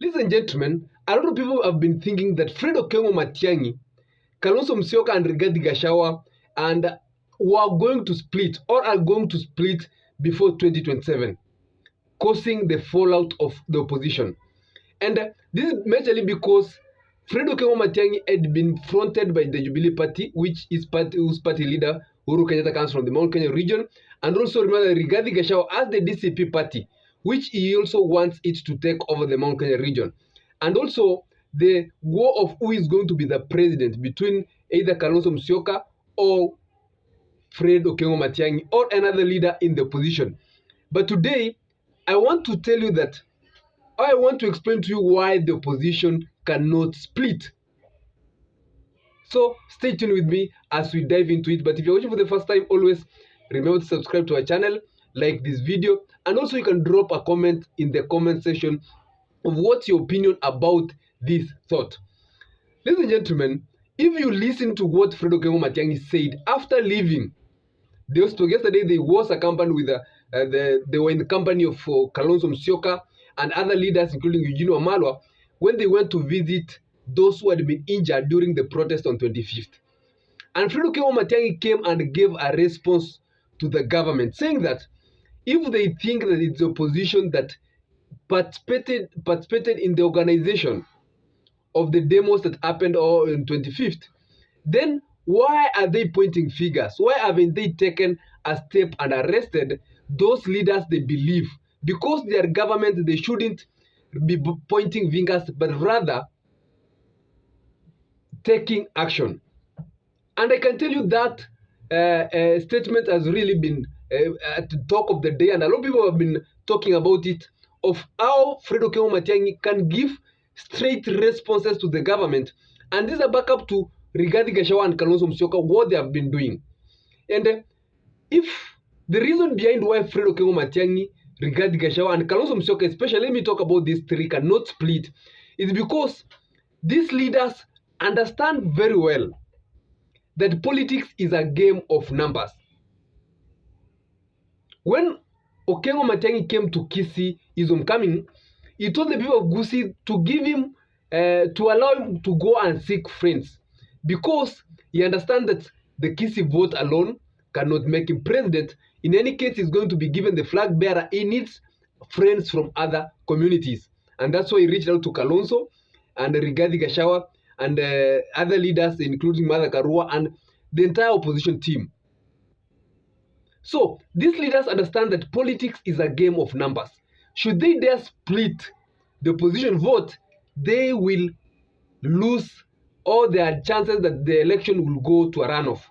Ladies and gentlemen, a lot of people have been thinking that Kalonzo and Matiangi, Kalonzo Musyoka and Rigathi Gachagua were going to split or are going to split before 2027, causing the fallout of the opposition. And this is majorly because Kalonzo and Matiangi had been fronted by the Jubilee Party, whose party leader Uhuru Kenyatta comes from the Mount Kenya region, and also remember Rigathi Gachagua as the DCP party, which he also wants it to take over the Mount Kenya region. And also the war of who is going to be the president between either Kalonzo Musyoka or Kalonzo Matiangi or another leader in the opposition. But today, I want to tell you that I want to explain to you why the opposition cannot split. So stay tuned with me as we dive into it. But if you're watching for the first time, always remember to subscribe to our channel, like this video, and also you can drop a comment in the comment section of what's your opinion about this thought. Ladies and gentlemen, if you listen to what Kalonzo and Matiangi said after leaving the hospital yesterday, they was accompanied with they were in the company of Kalonzo Musyoka and other leaders, including Eugene Wamalwa, when they went to visit those who had been injured during the protest on 25th. And Kalonzo and Matiangi came and gave a response to the government, saying that if they think that it's the opposition that participated in the organization of the demos that happened on 25th, then why are they pointing fingers? Why haven't they taken a step and arrested those leaders they believe? Because they are government, they shouldn't be pointing fingers, but rather taking action. And I can tell you that statement has really been at the talk of the day, and a lot of people have been talking about it, of how Kalonzo and Matiangi can give straight responses to the government. And this is a backup to Rigathi Gachagua and Kalonzo Musyoka, what they have been doing. And if the reason behind why Kalonzo and Matiangi, Rigathi Gachagua, and Kalonzo Musyoka, especially, let me talk about these three, cannot split, is because these leaders understand very well that politics is a game of numbers. When Kalonzo Matiangi came to Kisii, his homecoming, he told the people of Kisii to give him, to allow him to go and seek friends, because he understands that the Kisii vote alone cannot make him president. In any case, he's going to be given the flag bearer. He needs friends from other communities, and that's why he reached out to Kalonzo and Rigathi Gachagua and other leaders, including Martha Karua and the entire opposition team. So these leaders understand that politics is a game of numbers. Should they dare split the opposition vote, they will lose all their chances that the election will go to a runoff.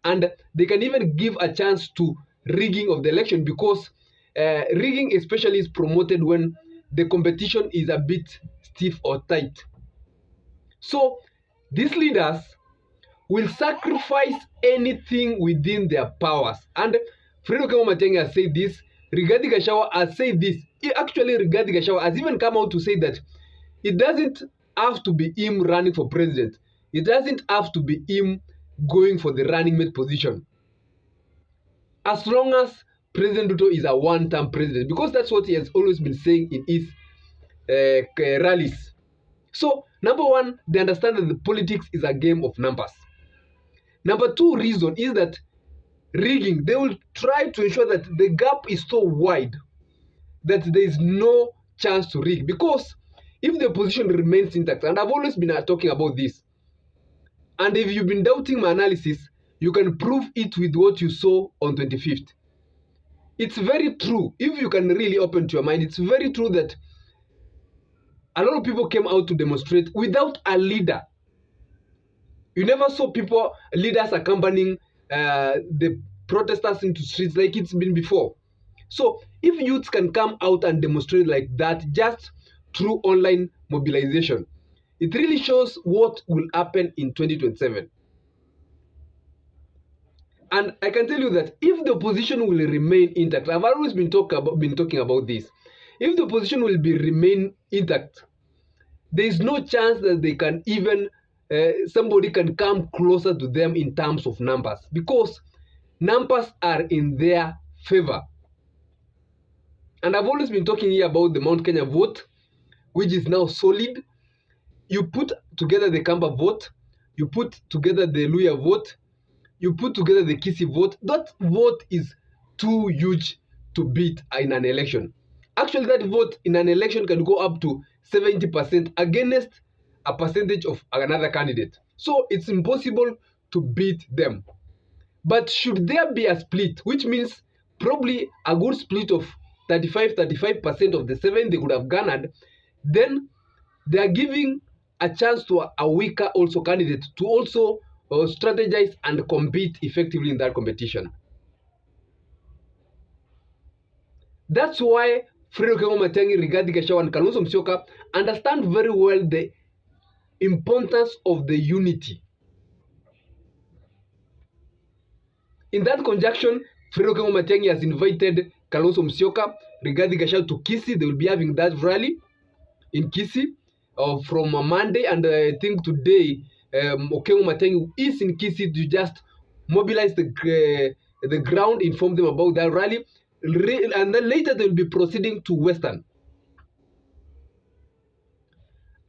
And they can even give a chance to rigging of the election, because rigging especially is promoted when the competition is a bit stiff or tight. So these leaders will sacrifice anything within their powers. And Kalonzo and Matiangi has said this, Rigathi Gachagua has said this. Actually, Rigathi Gachagua has even come out to say that it doesn't have to be him running for president. It doesn't have to be him going for the running mate position, as long as President Ruto is a one-term president, because that's what he has always been saying in his rallies. So, number one, they understand that the politics is a game of numbers. Number two reason is that rigging, they will try to ensure that the gap is so wide that there is no chance to rig. Because if the opposition remains intact, and I've always been talking about this, and if you've been doubting my analysis, you can prove it with what you saw on 25th. It's very true. If you can really open to your mind, it's very true that a lot of people came out to demonstrate without a leader. You never saw leaders accompanying the protesters into streets like it's been before. So if youths can come out and demonstrate like that just through online mobilization, it really shows what will happen in 2027. And I can tell you that if the opposition will remain intact, I've always been talking about this. If the opposition will remain intact, there is no chance that they can even somebody can come closer to them in terms of numbers, because numbers are in their favor. And I've always been talking here about the Mount Kenya vote, which is now solid. You put together the Kamba vote, you put together the Luya vote, you put together the Kisii vote. That vote is too huge to beat in an election. Actually, that vote in an election can go up to 70% against a percentage of another candidate. So it's impossible to beat them. But should there be a split, which means probably a good split of 35% of the 7 they could have garnered, then they are giving a chance to a weaker also candidate to also strategize and compete effectively in that competition. That's why Fredo Okengo Matiangi, Rigathi Gachagua, and Kalonzo Musyoka understand very well the importance of the unity. In that conjunction, Fredo Okengo Matiangi has invited Kalonzo Musyoka, Rigathi Gachagua to Kisii. They will be having that rally in Kisii from Monday, and I think today Okengo Matiangi is in Kisii to just mobilize the ground, inform them about that rally, and then later they will be proceeding to Western.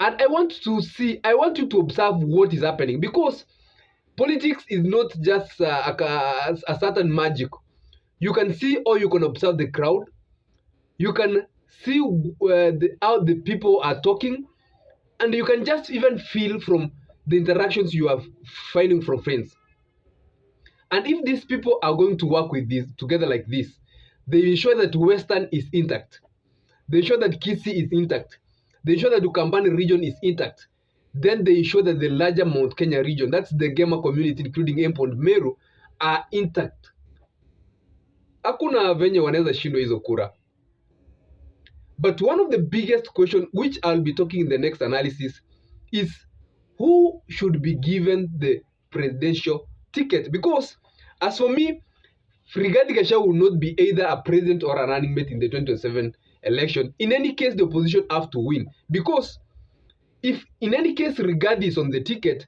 And I want you to observe what is happening, because politics is not just a certain magic. You can see or you can observe the crowd. You can see how the people are talking, and you can just even feel from the interactions you are finding from friends. And if these people are going to work with this together like this, they ensure that Western is intact. They ensure that Kisii is intact. They ensure that the Ukambani region is intact. Then they ensure that the larger Mount Kenya region, that's the Gema community, including Embu and Meru, are intact. Hakuna venye wanaweza shindwa hizo kura. But one of the biggest questions, which I'll be talking in the next analysis, is who should be given the presidential ticket? Because as for me, Rigathi Gachagua will not be either a president or a running mate in the 2027 election. In any case, the opposition have to win. Because if in any case Rigathi is on the ticket,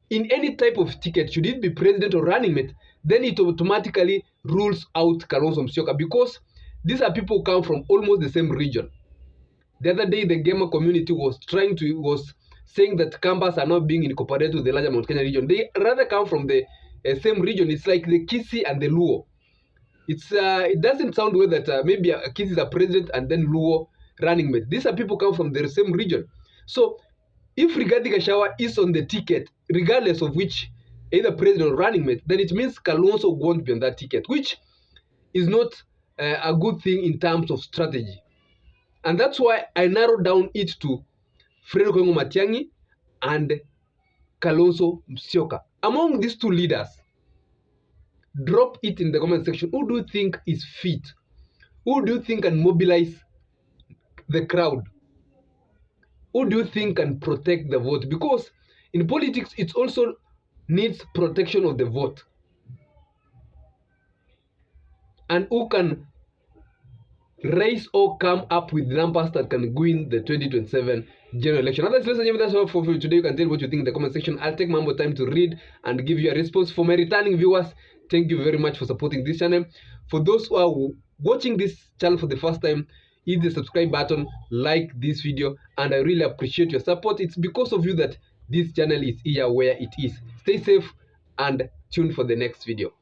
in any type of ticket, should it be president or running mate, then it automatically rules out Kalonzo Musyoka, because these are people who come from almost the same region. The other day, the Gema community was saying that Kambas are not being incorporated to the larger Mount Kenya region. They rather come from the same region. It's like the Kisii and the Luo. It doesn't sound well that maybe Kisii is a president and then Luo running mate. These are people come from the same region. So if Rigathi Gachagua is on the ticket, regardless of which either president or running mate, then it means Kalonzo won't be on that ticket, which is not a good thing in terms of strategy. And that's why I narrowed down it to Fredo Okengo Matiangi and Kalonzo Musyoka. Among these two leaders, drop it in the comment section. Who do you think is fit? Who do you think can mobilize the crowd? Who do you think can protect the vote? Because in politics, it also needs protection of the vote. And who can raise or come up with numbers that can win the 2027 general election. Otherwise, ladies and gentlemen, that's all for you today. You can tell what you think in the comment section. I'll take more time to read and give you a response. For my returning viewers, thank you very much for supporting this channel. For those who are watching this channel for the first time, hit the subscribe button, like this video, and I really appreciate your support. It's because of you that this channel is here where it is. Stay safe and tune for the next video.